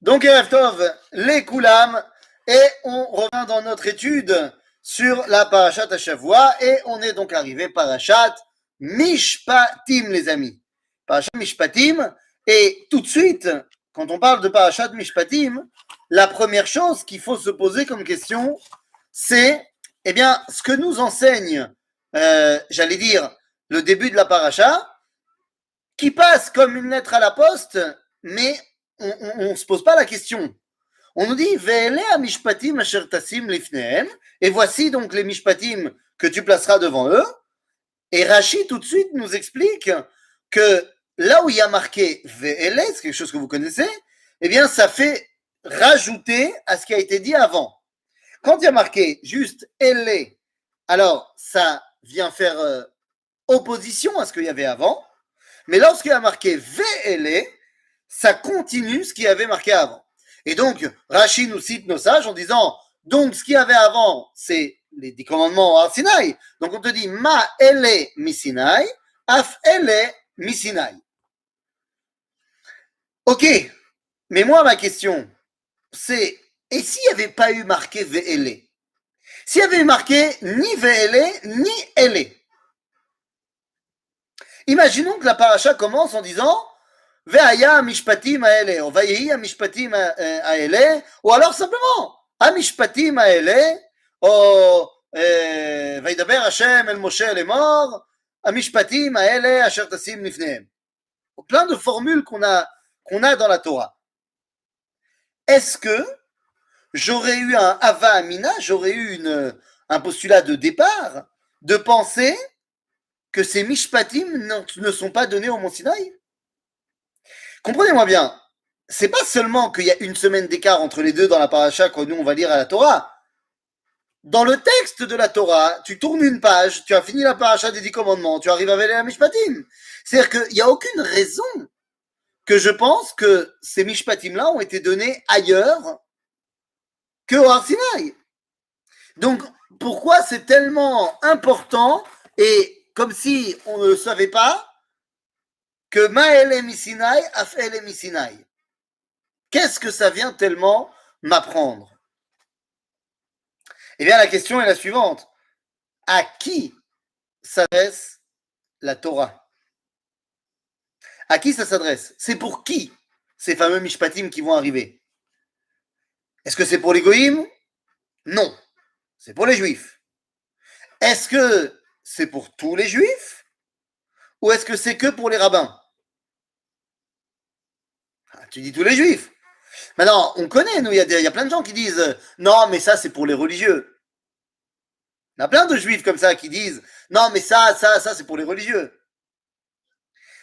Donc, Erev Tov, les Koulam, et on revient dans notre étude sur la Parashat Hashavua, et on est donc arrivé Parashat Mishpatim, les amis. Parashat Mishpatim, et tout de suite, quand on parle de Parashat Mishpatim, la première chose qu'il faut se poser comme question, c'est, eh bien, ce que nous enseigne, j'allais dire, le début de la Parasha, qui passe comme une lettre à la poste, mais on ne se pose pas la question. On nous dit Ve'ele mishpatim asher tasim lifnehem, et voici donc les mishpatim que tu placeras devant eux. Et Rashi tout de suite nous explique que là où il y a marqué Ve'ele, c'est quelque chose que vous connaissez, eh bien ça fait rajouter à ce qui a été dit avant. Quand il y a marqué juste Elle, alors ça vient faire opposition à ce qu'il y avait avant. Mais lorsqu'il y a marqué Ve'ele, ça continue ce qu'il y avait marqué avant. Et donc, Rashi nous cite nos sages en disant, donc ce qu'il y avait avant, c'est les 10 commandements à Sinaï. Donc on te dit, Ma ele mi Sinaï, af ele mi Sinaï. Ok, mais moi ma question, c'est, et s'il n'y avait pas eu marqué Ve'ele? S'il y avait eu marqué ni Ve'ele, ni ele? Imaginons que la paracha commence en disant, והיה המשפטים האלה, או ויהי המשפטים האלה, או alors simplement, המשפטים האלה, או וידבר השם אל משה לאמור, המשפטים האלה אשר תשים לפניהם. Plein de formules qu'on a dans la Torah. Est-ce que j'aurais eu un Hava Amina, j'aurais eu un postulat de départ, de penser que ces mishpatim ne sont pas donnés au Mont Sinaï? Comprenez-moi bien, c'est pas seulement qu'il y a une semaine d'écart entre les deux dans la paracha que nous on va lire à la Torah. Dans le texte de la Torah, tu tournes une page, tu as fini la paracha des 10 commandements, tu arrives à la Mishpatim. C'est-à-dire qu'il n'y a aucune raison que je pense que ces Mishpatim-là ont été donnés ailleurs que au Har Sinaï. Donc, pourquoi c'est tellement important et comme si on ne le savait pas que Ma'ele Misinaï, Af'ele Misinaï. Qu'est-ce que ça vient tellement m'apprendre? Eh bien, la question est la suivante. À qui s'adresse la Torah? À qui ça s'adresse? C'est pour qui ces fameux mishpatim qui vont arriver? Est-ce que c'est pour les goïms? Non, c'est pour les juifs. Est-ce que c'est pour tous les juifs? Ou est-ce que c'est que pour les rabbins? Ah, tu dis tous les juifs. Maintenant, on connaît, nous, il y a plein de gens qui disent non, mais ça, c'est pour les religieux. Il y a plein de juifs comme ça qui disent non, mais ça, c'est pour les religieux.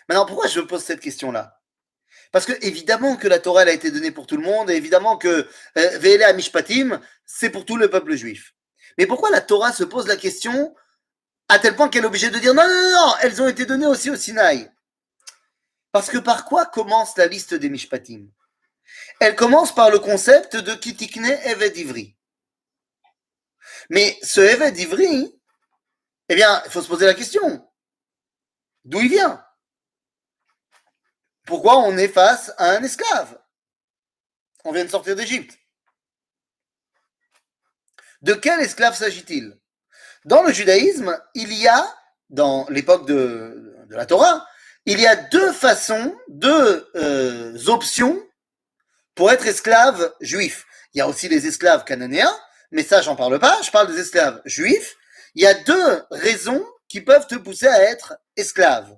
Maintenant, pourquoi je pose cette question-là? Parce que, évidemment, que la Torah elle a été donnée pour tout le monde, et évidemment que Ve'ele Amishpatim, c'est pour tout le peuple juif. Mais pourquoi la Torah se pose la question à tel point qu'elle est obligée de dire non, non, non, elles ont été données aussi au Sinaï? Parce que par quoi commence la liste des Mishpatim? Elle commence par le concept de Kitikne Eved Ivri. Mais ce Eved Ivri, eh bien, il faut se poser la question. D'où il vient? Pourquoi on est face à un esclave? On vient de sortir d'Égypte. De quel esclave s'agit-il? Dans le judaïsme, il y a, dans l'époque de la Torah, il y a deux façons, deux options pour être esclave juif. Il y a aussi les esclaves cananéens, mais ça, j'en parle pas, je parle des esclaves juifs. Il y a deux raisons qui peuvent te pousser à être esclave.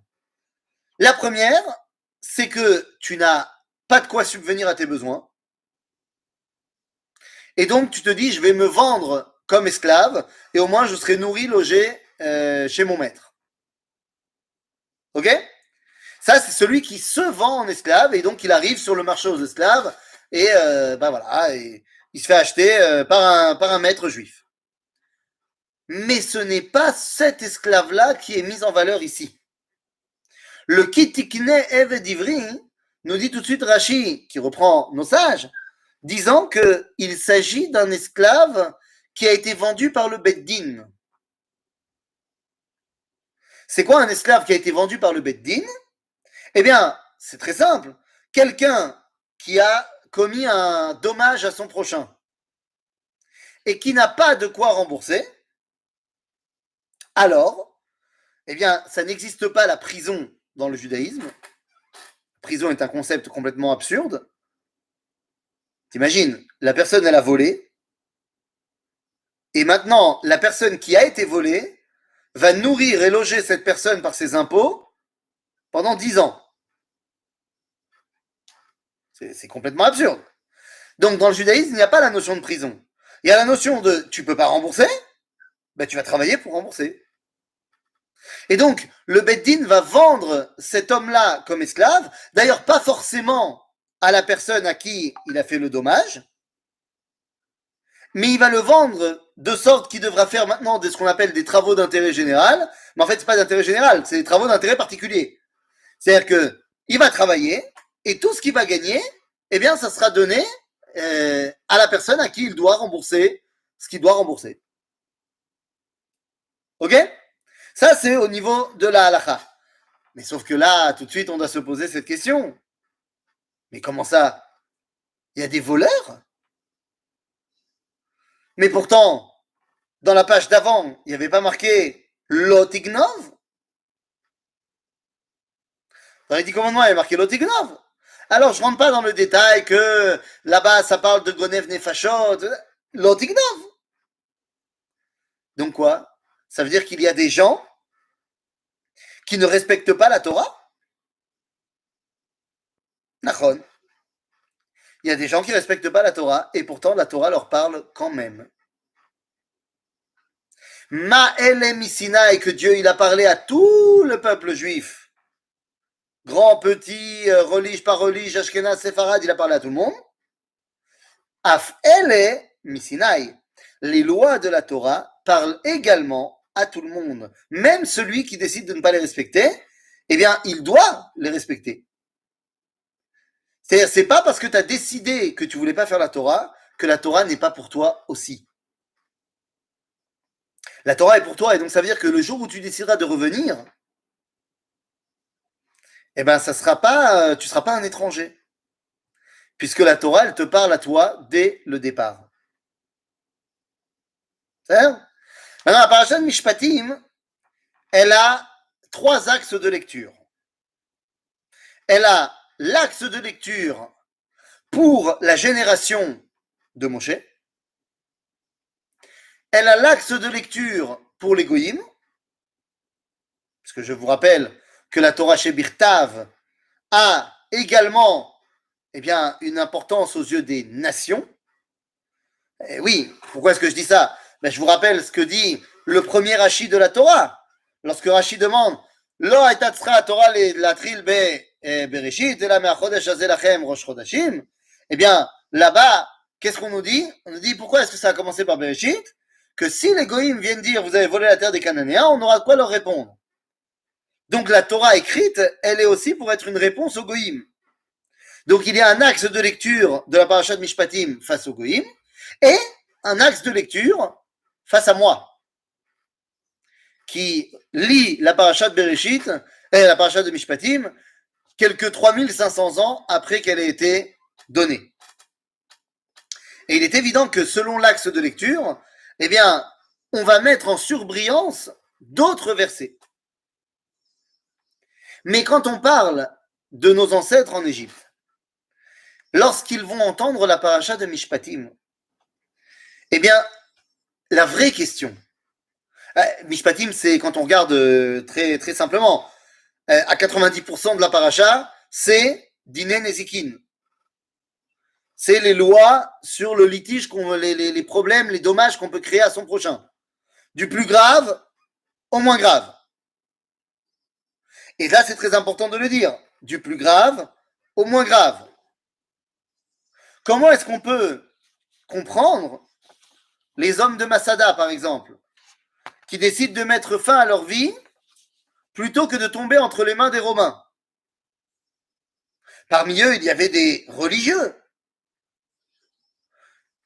La première, c'est que tu n'as pas de quoi subvenir à tes besoins. Et donc, tu te dis, je vais me vendre comme esclave, et au moins, je serai nourri, logé chez mon maître. Ok? Ça, c'est celui qui se vend en esclave, et donc il arrive sur le marché aux esclaves, et voilà, et il se fait acheter par un maître juif. Mais ce n'est pas cet esclave-là qui est mis en valeur ici. Le Kitikne Eved Ivri nous dit tout de suite Rashi, qui reprend nos sages, disant qu'il s'agit d'un esclave qui a été vendu par le Beddin. C'est quoi un esclave qui a été vendu par le Beddin? Eh bien, c'est très simple. Quelqu'un qui a commis un dommage à son prochain et qui n'a pas de quoi rembourser, alors, eh bien, ça n'existe pas la prison dans le judaïsme. Prison est un concept complètement absurde. T'imagines, la personne, elle a volé, et maintenant, la personne qui a été volée va nourrir et loger cette personne par ses impôts pendant 10 ans. C'est complètement absurde. Donc, dans le judaïsme, il n'y a pas la notion de prison. Il y a la notion de tu peux pas rembourser, ben, tu vas travailler pour rembourser. Et donc, le Beddin va vendre cet homme-là comme esclave, d'ailleurs pas forcément à la personne à qui il a fait le dommage, mais il va le vendre de sorte qu'il devra faire maintenant ce qu'on appelle des travaux d'intérêt général, mais en fait, c'est pas d'intérêt général, c'est des travaux d'intérêt particulier. C'est-à-dire que il va travailler, et tout ce qu'il va gagner, eh bien, ça sera donné à la personne à qui il doit rembourser ce qu'il doit rembourser. Ok? Ça, c'est au niveau de la halakha. Mais sauf que là, tout de suite, on doit se poser cette question. Mais comment ça? Il y a des voleurs? Mais pourtant, dans la page d'avant, il n'y avait pas marqué Lotignov? Dans les 10 commandements, il y avait marqué Lotignov. Alors, je rentre pas dans le détail que là-bas, ça parle de Gonev Nefashot. Lotignov. Donc quoi? Ça veut dire qu'il y a des gens qui ne respectent pas la Torah? Nachon. Il y a des gens qui ne respectent pas la Torah et pourtant la Torah leur parle quand même. Ma'elem Sinaï, que Dieu il a parlé à tout le peuple juif. Grand, petit, relige, pas relige, Ashkenaz, Séfarad, il a parlé à tout le monde. Af ele Misinaï. Les lois de la Torah parlent également à tout le monde. Même celui qui décide de ne pas les respecter, eh bien, il doit les respecter. C'est-à-dire, c'est pas parce que tu as décidé que tu voulais pas faire la Torah que la Torah n'est pas pour toi aussi. La Torah est pour toi, et donc ça veut dire que le jour où tu décideras de revenir, eh ben, ça sera pas, tu seras pas un étranger. Puisque la Torah, elle te parle à toi dès le départ. C'est Maintenant, la paracha de Mishpatim, elle a 3 axes de lecture. Elle a l'axe de lecture pour la génération de Moshe. Elle a l'axe de lecture pour les Goïm. Parce que je vous rappelle que la Torah chez Birtav a également eh bien, une importance aux yeux des nations. Et oui, pourquoi est-ce que je dis ça? Ben, je vous rappelle ce que dit le premier Rashi de la Torah. Lorsque Rashi demande Lo haytatzra Torah latril bereshit, ela me'achodesh hazeh lachem rosh chodashim. Eh bien, là-bas, qu'est-ce qu'on nous dit? On nous dit pourquoi est-ce que ça a commencé par Bereshit? Que si les Goïms viennent dire vous avez volé la terre des Cananéens, on aura de quoi leur répondre. Donc la Torah écrite, elle est aussi pour être une réponse aux Goïms. Donc il y a un axe de lecture de la paracha de Mishpatim face aux Goïms et un axe de lecture face à moi qui lit la paracha de Bereshit et la paracha de Mishpatim quelques 3500 ans après qu'elle ait été donnée. Et il est évident que selon l'axe de lecture, eh bien, on va mettre en surbrillance d'autres versets. Mais quand on parle de nos ancêtres en Égypte, lorsqu'ils vont entendre la paracha de Mishpatim, eh bien, la vraie question, Mishpatim, c'est quand on regarde très, très simplement, à 90% de la paracha, c'est Diné Nezikin. C'est les lois sur le litige, les problèmes, les dommages qu'on peut créer à son prochain. Du plus grave au moins grave. Et là, c'est très important de le dire. Du plus grave au moins grave. Comment est-ce qu'on peut comprendre les hommes de Masada, par exemple, qui décident de mettre fin à leur vie plutôt que de tomber entre les mains des Romains? Parmi eux, il y avait des religieux.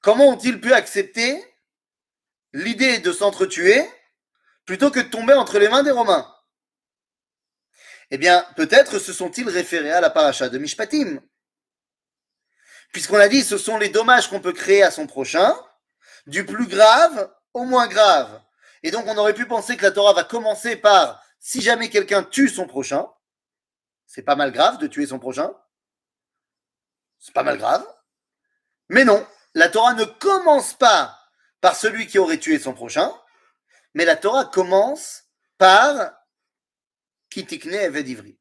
Comment ont-ils pu accepter l'idée de s'entretuer plutôt que de tomber entre les mains des Romains? Eh bien, peut-être se sont-ils référés à la paracha de Mishpatim. Puisqu'on a dit ce sont les dommages qu'on peut créer à son prochain, du plus grave au moins grave. Et donc on aurait pu penser que la Torah va commencer par si jamais quelqu'un tue son prochain, c'est pas mal grave de tuer son prochain, c'est pas mal grave. Mais non, la Torah ne commence pas par celui qui aurait tué son prochain, mais la Torah commence par Kitikne Eved Ivri.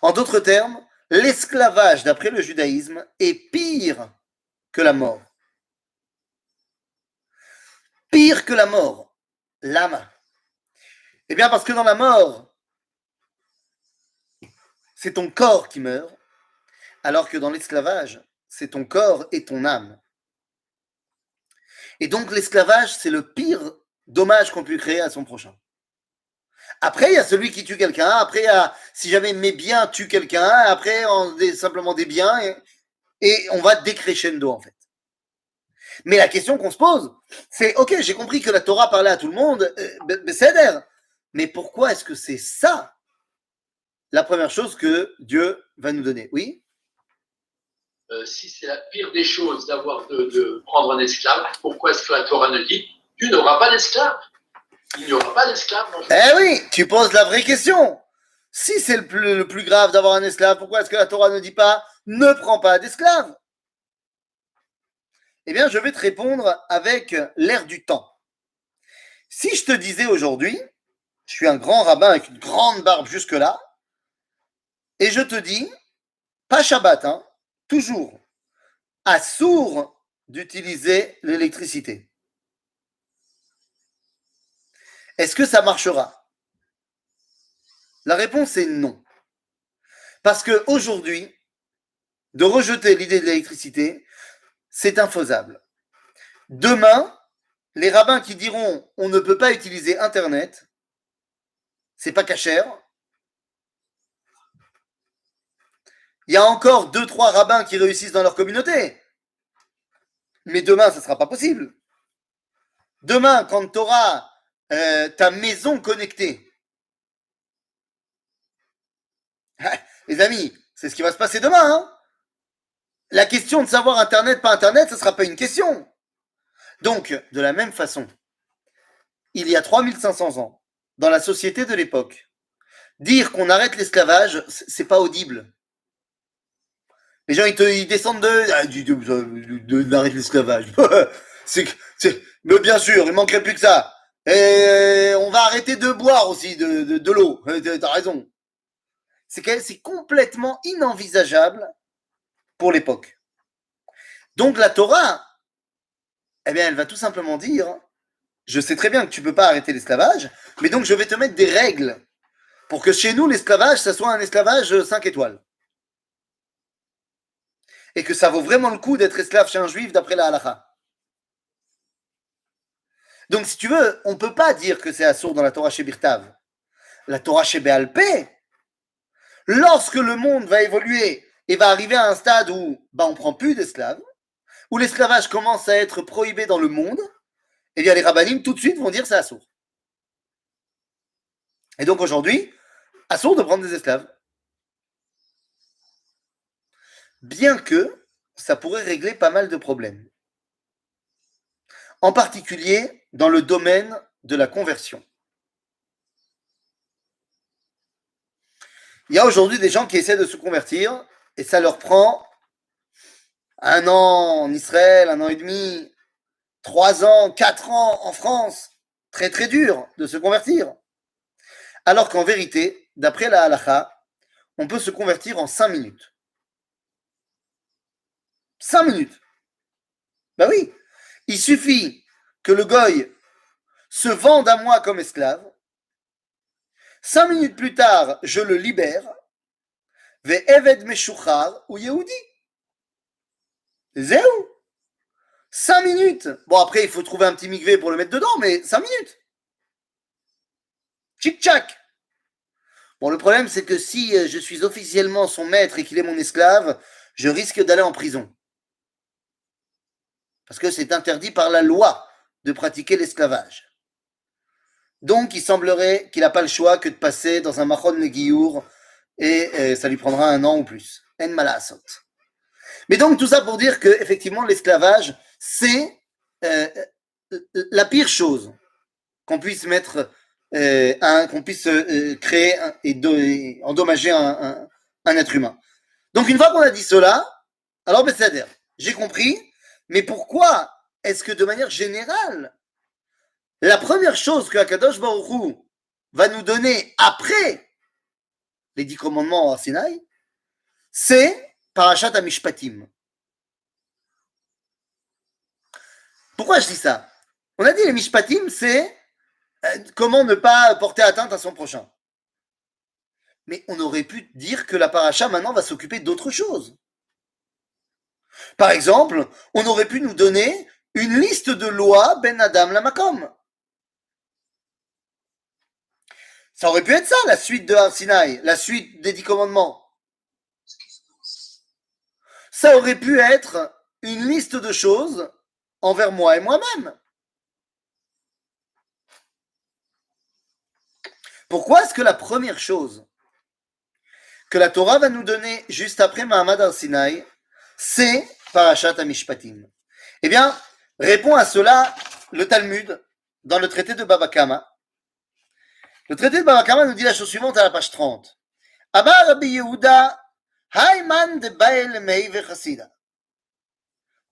En d'autres termes, l'esclavage, d'après le judaïsme, est pire que la mort. Pire que la mort. Lama. Eh bien, parce que dans la mort, c'est ton corps qui meurt, alors que dans l'esclavage, c'est ton corps et ton âme. Et donc, l'esclavage, c'est le pire dommage qu'on peut créer à son prochain. Après, il y a celui qui tue quelqu'un. Après, il y a, si jamais mes biens tuent quelqu'un. Après, on est simplement des biens et on va décrescendo, en fait. Mais la question qu'on se pose, c'est, ok, j'ai compris que la Torah parlait à tout le monde, Besséder, mais pourquoi est-ce que c'est ça la première chose que Dieu va nous donner? Oui? Si c'est la pire des choses de prendre un esclave, pourquoi est-ce que la Torah ne dit tu n'auras pas d'esclave? Il n'y aura pas d'esclave. Eh oui, tu poses la vraie question. Si c'est le plus grave d'avoir un esclave, pourquoi est-ce que la Torah ne dit pas ne prends pas d'esclave? Eh bien, je vais te répondre avec l'air du temps. Si je te disais aujourd'hui, je suis un grand rabbin avec une grande barbe jusque-là, et je te dis, pas Shabbat, hein, toujours, assourd d'utiliser l'électricité. Est-ce que ça marchera? La réponse est non. Parce qu'aujourd'hui, de rejeter l'idée de l'électricité, c'est infaisable. Demain, les rabbins qui diront on ne peut pas utiliser Internet, c'est pas cachère. Il y a encore 2-3 rabbins qui réussissent dans leur communauté. Mais demain, ça ne sera pas possible. Demain, quand tu auras ta maison connectée, les amis, c'est ce qui va se passer demain. Hein. La question de savoir Internet, pas Internet, ce ne sera pas une question. Donc, de la même façon, il y a 3500 ans, dans la société de l'époque, dire qu'on arrête l'esclavage, c'est pas audible. Les gens, ils descendent d'arrêter l'esclavage. Mais bien sûr, il manquerait plus que ça. Et on va arrêter de boire aussi de l'eau. T'as raison. C'est complètement inenvisageable pour l'époque. Donc la Torah, eh bien, elle va tout simplement dire, je sais très bien que tu ne peux pas arrêter l'esclavage, mais donc je vais te mettre des règles pour que chez nous, l'esclavage, ça soit un esclavage 5 étoiles. Et que ça vaut vraiment le coup d'être esclave chez un juif d'après la halakha. Donc, si tu veux, on ne peut pas dire que c'est assourd dans la Torah chez Birtav. La Torah chez Béalpé, lorsque le monde va évoluer et va arriver à un stade où on ne prend plus d'esclaves, où l'esclavage commence à être prohibé dans le monde, eh bien les rabbinim tout de suite vont dire c'est assourd. Et donc aujourd'hui, assourd de prendre des esclaves. Bien que ça pourrait régler pas mal de problèmes. En particulier dans le domaine de la conversion. Il y a aujourd'hui des gens qui essaient de se convertir et ça leur prend 1 an en Israël, 1 an et demi, 3 ans, 4 ans en France. Très très dur de se convertir. Alors qu'en vérité, d'après la halakha, on peut se convertir en 5 minutes. 5 minutes. Ben oui, il suffit que le goy se vende à moi comme esclave. 5 minutes plus tard, je le libère. Ve'eved meshuchar ou Yehudi. Zéou. 5 minutes. Bon, après, il faut trouver un petit mikvé pour le mettre dedans, mais 5 minutes. Tchic-tchac. Bon, le problème, c'est que si je suis officiellement son maître et qu'il est mon esclave, je risque d'aller en prison. Parce que c'est interdit par la loi de pratiquer l'esclavage. Donc, il semblerait qu'il n'a pas le choix que de passer dans un machon legiour et ça lui prendra 1 an ou plus. En malasot. Mais donc, tout ça pour dire que, effectivement, l'esclavage, c'est la pire chose qu'on puisse mettre, qu'on puisse créer et endommager un être humain. Donc, une fois qu'on a dit cela, alors, ben, c'est-à-dire, j'ai compris, mais pourquoi est-ce que de manière générale, la première chose que Akadosh Baruch Hu va nous donner après les 10 commandements au Sinaï, c'est Parashat HaMishpatim. Pourquoi je dis ça? On a dit les Mishpatim, c'est comment ne pas porter atteinte à son prochain. Mais on aurait pu dire que la paracha maintenant va s'occuper d'autre chose. Par exemple, on aurait pu nous donner une liste de lois Ben Adam Lamakom. Ça aurait pu être ça, la suite de Har Sinaï, la suite des 10 commandements. Ça aurait pu être une liste de choses envers moi et moi-même. Pourquoi est-ce que la première chose que la Torah va nous donner juste après Mahamad Har Sinaï, c'est Parashat HaMishpatim? Eh bien, répond à cela le Talmud dans le traité de Baba Kama. Le traité de Baba Kama nous dit la chose suivante à la page 30. Amar Rabbi Yehuda, Hayman de Bael Mei Vechasida.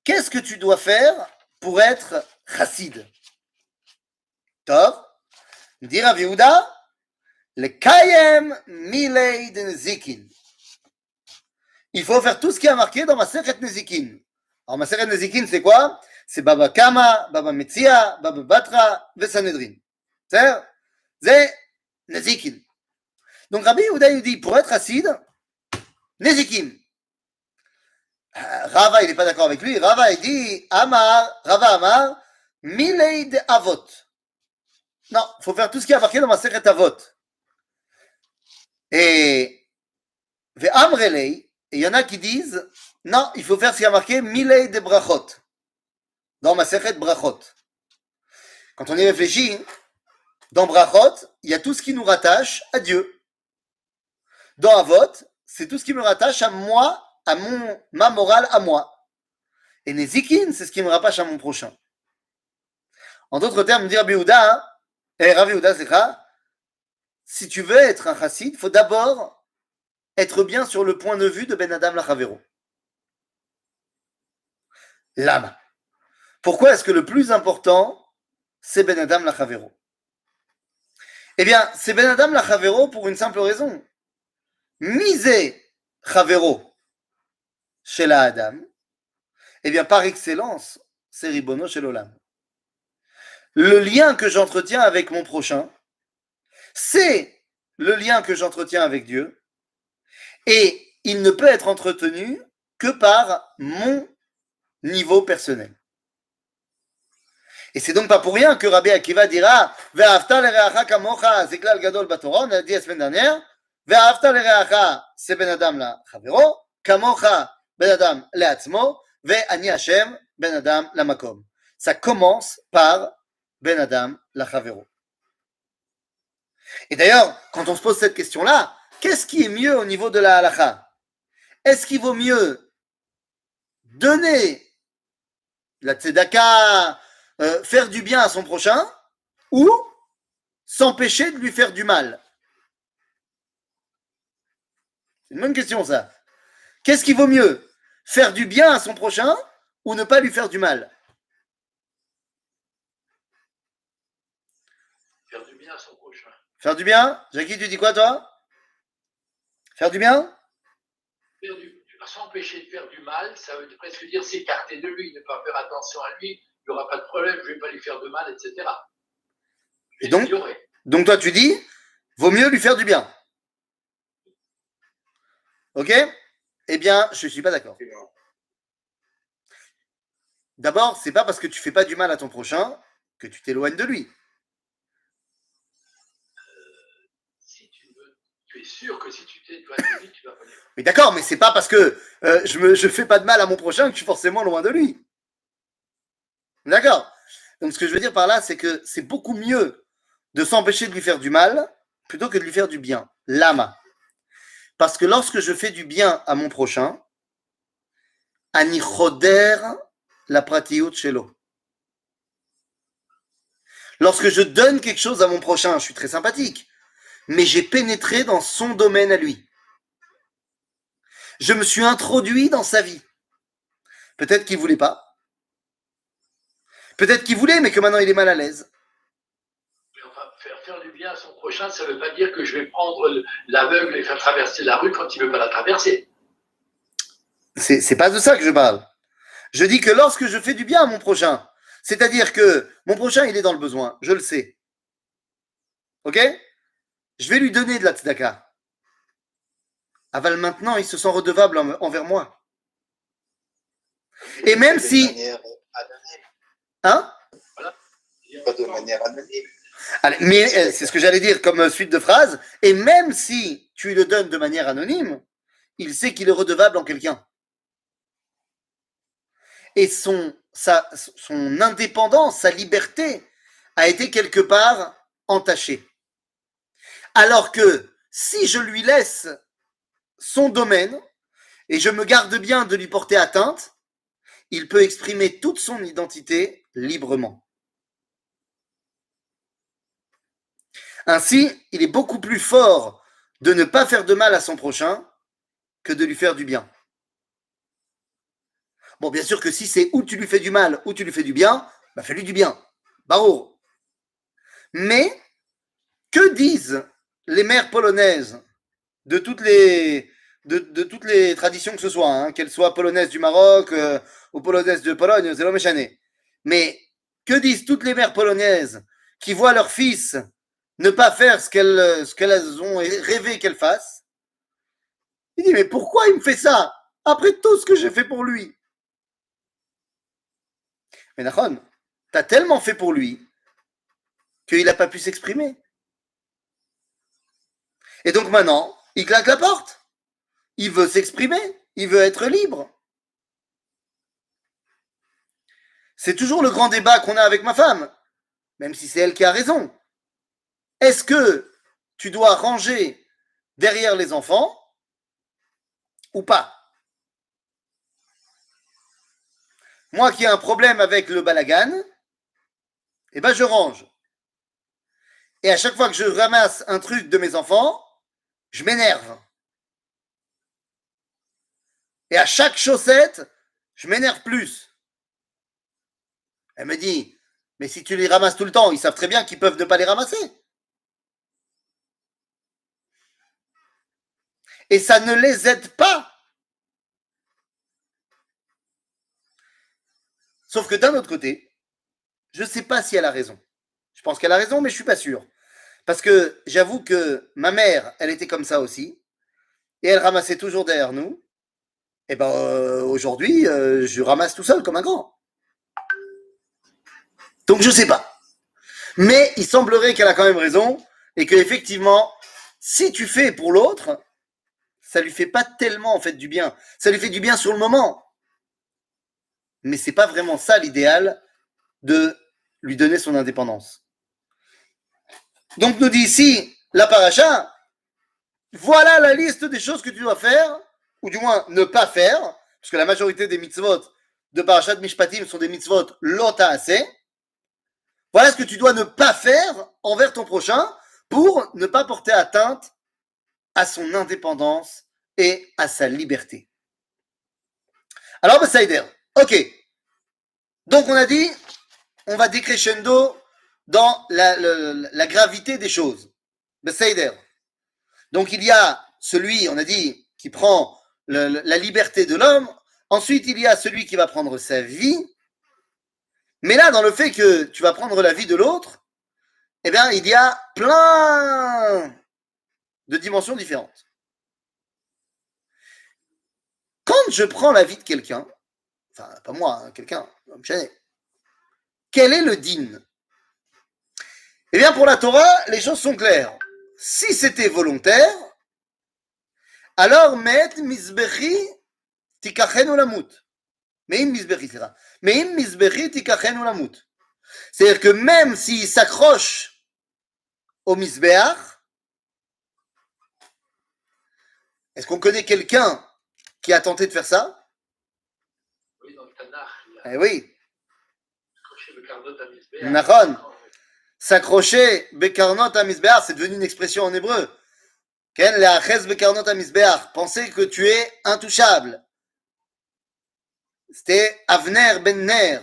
Qu'est-ce que tu dois faire pour être chassid? Tov, dit Rabbi Yehuda, le Kayem Milei de Nezikin. Il faut faire tout ce qui est marqué dans Masechet Nezikin. Alors, Masechet Nezikin, c'est quoi? C'est Baba Kama, Baba Metzia, Baba Batra, Vesanedrin. C'est Nezikin. Donc, Rabbi Yehuda il dit, pour être chassid, Nezikin. Rava, il n'est pas d'accord avec lui. Rava, il dit, Rava Amar, Milei de Avot. Non, il faut faire tout ce qui est marqué dans Masechet Avot. Et Amrelei, et il y en a qui disent, non, il faut faire ce qui a marqué Milei de Brachot, dans Masechet Brachot. Quand on y réfléchit, dans Brachot, il y a tout ce qui nous rattache à Dieu. Dans Avot, c'est tout ce qui me rattache à moi, à ma morale à moi. Et Nezikin, c'est ce qui me rattache à mon prochain. En d'autres termes, dire Rabbi Yehuda, c'est ça. Si tu veux être un chassid, il faut d'abord être bien sur le point de vue de Ben Adam Lachavero. Lama. Pourquoi est-ce que le plus important, c'est Ben Adam Lachavero? Eh bien, c'est Ben Adam Lachavero pour une simple raison. Misé Chavero chez la Adam, eh bien, par excellence, c'est Ribono chez l'Olam. Le lien que j'entretiens avec mon prochain, c'est le lien que j'entretiens avec Dieu, et il ne peut être entretenu que par mon niveau personnel. Et c'est donc pas pour rien que Rabbi Akiva dira Ve'afta l'ereacha kamocha, c'est klal gadol batorah, on a dit la semaine dernière, Ve'afta l'ereacha, c'est ben adam la chavero, kamocha ben adam le'atzmo, ve'ani Hashem ben adam la makom. Ça commence par ben adam la chavero. Et d'ailleurs, quand on se pose cette question-là, qu'est-ce qui est mieux au niveau de la halacha? Est-ce qu'il vaut mieux donner la tzedaka, faire du bien à son prochain, ou s'empêcher de lui faire du mal? C'est une bonne question, ça. Qu'est-ce qui vaut mieux? Faire du bien à son prochain ou ne pas lui faire du mal? Faire du bien à son prochain. Faire du bien? Jackie, tu dis quoi, toi? Faire du bien? S'empêcher de faire du mal, ça veut presque dire s'écarter de lui, ne pas faire attention à lui, il n'y aura pas de problème, je ne vais pas lui faire de mal, etc. Et donc toi, tu dis, vaut mieux lui faire du bien. Ok? Eh bien, je ne suis pas d'accord. D'abord, c'est pas parce que tu fais pas du mal à ton prochain que tu t'éloignes de lui. Si tu es sûr que si tu t'éloignes de lui, tu vas pas lui. Mais d'accord, mais c'est pas parce que je fais pas de mal à mon prochain que je suis forcément loin de lui. D'accord? Donc ce que je veux dire par là, c'est que c'est beaucoup mieux de s'empêcher de lui faire du mal plutôt que de lui faire du bien. Lama. Parce que lorsque je fais du bien à mon prochain, ani choder la pratiyut shelo. Lorsque je donne quelque chose à mon prochain, je suis très sympathique, mais j'ai pénétré dans son domaine à lui. Je me suis introduit dans sa vie. Peut-être qu'il voulait pas. Peut-être qu'il voulait, mais que maintenant il est mal à l'aise. Mais enfin, faire du bien à son prochain, ça ne veut pas dire que je vais prendre l'aveugle et faire traverser la rue quand il ne veut pas la traverser. C'est pas de ça que je parle. Je dis que lorsque je fais du bien à mon prochain, c'est-à-dire que mon prochain, il est dans le besoin, je le sais. Ok? Je vais lui donner de la tzedaka. Aval maintenant, il se sent redevable envers moi. Et même si... Hein? Voilà. Pas de manière anonyme. Allez, mais c'est ce que j'allais dire comme suite de phrase. Et même si tu le donnes de manière anonyme, il sait qu'il est redevable en quelqu'un. Et son indépendance, sa liberté a été quelque part entachée. Alors que si je lui laisse son domaine et je me garde bien de lui porter atteinte, il peut exprimer toute son identité librement. Ainsi, il est beaucoup plus fort de ne pas faire de mal à son prochain que de lui faire du bien. Bon, bien sûr que si c'est ou tu lui fais du mal ou tu lui fais du bien, bah fais-lui du bien. Barreau. Mais que disent les mères polonaises de toutes les, de toutes les traditions que ce soit, hein, qu'elles soient polonaises du Maroc ou polonaises de Pologne, c'est l'homme échané. Mais que disent toutes les mères polonaises qui voient leur fils ne pas faire ce qu'elles ont rêvé qu'elles fassent? Il dit, mais pourquoi il me fait ça après tout ce que j'ai fait pour lui? Mais Nahon, t'as tellement fait pour lui qu'il n'a pas pu s'exprimer. Et donc maintenant, il claque la porte. Il veut s'exprimer. Il veut être libre. C'est toujours le grand débat qu'on a avec ma femme, même si c'est elle qui a raison. Est-ce que tu dois ranger derrière les enfants ou pas? Moi qui ai un problème avec le balagan, eh ben je range. Et à chaque fois que je ramasse un truc de mes enfants, je m'énerve. Et à chaque chaussette, je m'énerve plus. Elle me dit, mais si tu les ramasses tout le temps, ils savent très bien qu'ils peuvent ne pas les ramasser. Et ça ne les aide pas. Sauf que d'un autre côté, je ne sais pas si elle a raison. Je pense qu'elle a raison, mais je ne suis pas sûr. Parce que j'avoue que ma mère, elle était comme ça aussi. Et elle ramassait toujours derrière nous. Et ben aujourd'hui, je ramasse tout seul comme un grand. Donc je ne sais pas. Mais il semblerait qu'elle a quand même raison. Et que effectivement, si tu fais pour l'autre, ça lui fait pas tellement en fait du bien. Ça lui fait du bien sur le moment. Mais c'est pas vraiment ça l'idéal de lui donner son indépendance. Donc nous dit ici la paracha, voilà la liste des choses que tu dois faire, ou du moins ne pas faire, parce que la majorité des mitzvot de parachat Mishpatim sont des mitzvot lota assez. Voilà ce que tu dois ne pas faire envers ton prochain pour ne pas porter atteinte à son indépendance et à sa liberté. Alors, Saïder, ok. Donc on a dit, on va décrescendo dans la gravité des choses. Saïder. Donc il y a celui, on a dit, qui prend la liberté de l'homme. Ensuite, il y a celui qui va prendre sa vie. Mais là, dans le fait que tu vas prendre la vie de l'autre, eh bien, il y a plein de dimensions différentes. Quand je prends la vie de quelqu'un, enfin, pas moi, hein, quelqu'un, quel est le din? Eh bien, pour la Torah, les choses sont claires. Si c'était volontaire, alors met misbechi tikachenu lamut. Meim misbechi, c'est ça. Meim misbechi tikachenu lamut. C'est-à-dire que même s'il s'accroche au misbeach, est-ce qu'on connaît quelqu'un qui a tenté de faire ça? le Tanakh, il y a Eh oui, accroché le carnot à Misbéach. Nachon. S'accrocher bekarnot à misbeach, c'est devenu une expression en hébreu. Ken le'aches bekarnot à misbeach, penser que tu es intouchable. C'était Avner ben Ner,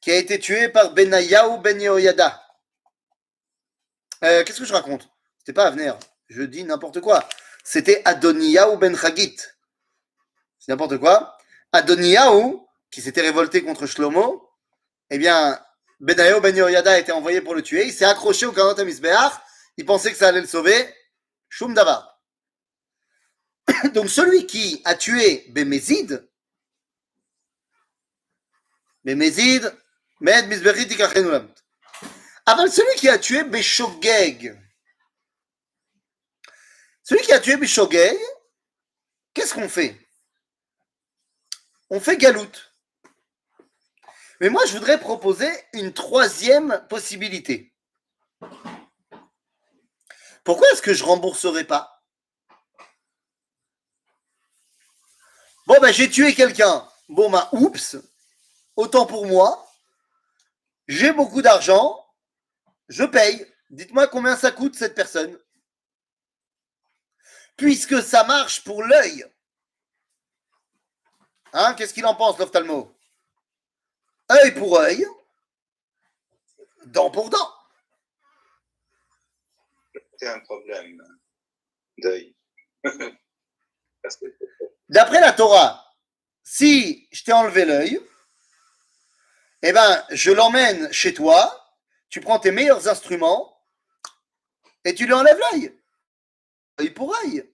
qui a été tué par Benayahu ben Yehoyada. Qu'est-ce que je raconte? C'était pas Avner, je dis n'importe quoi. C'était Adoniyahu ben Chagit. C'est n'importe quoi. Adoniyahu, qui s'était révolté contre Shlomo, eh bien, Benayahu ben Yehoyada a été envoyé pour le tuer. Il s'est accroché au Karnot HaMizbeach. Il pensait que ça allait le sauver. Shum Davar. Donc, celui qui a tué Bémézid, Med Mizbechit Ikachenu Lamut. Avant, celui qui a tué Béshogeg, qu'est-ce qu'on fait? On fait galout. Mais moi, je voudrais proposer une troisième possibilité. Pourquoi est-ce que je ne rembourserai pas? Bon, ben, j'ai tué quelqu'un. Bon, ben, oups, autant pour moi. J'ai beaucoup d'argent, je paye. Dites-moi combien ça coûte cette personne. Puisque ça marche pour l'œil. Hein, qu'est-ce qu'il en pense, l'ophtalmo? Œil pour œil, dent pour dent. C'est un problème d'œil. D'après la Torah, si je t'ai enlevé l'œil, eh ben, je l'emmène chez toi, tu prends tes meilleurs instruments et tu lui enlèves l'œil. Œil pour œil.